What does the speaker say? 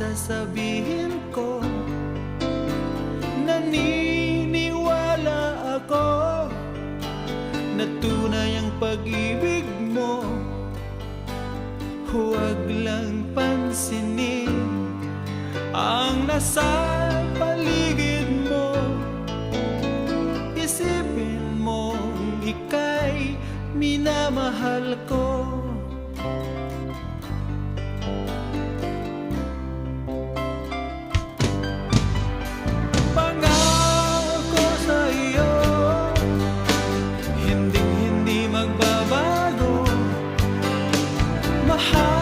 sasabihin ko. Naniniwala ako na tunay ang pag-ibig mo. Huwag lang pansinin ang nasa paligid mo. Isipin mong ika'y minamahal ko. Pangako sa iyo, hinding-hindi magbabago. Mahal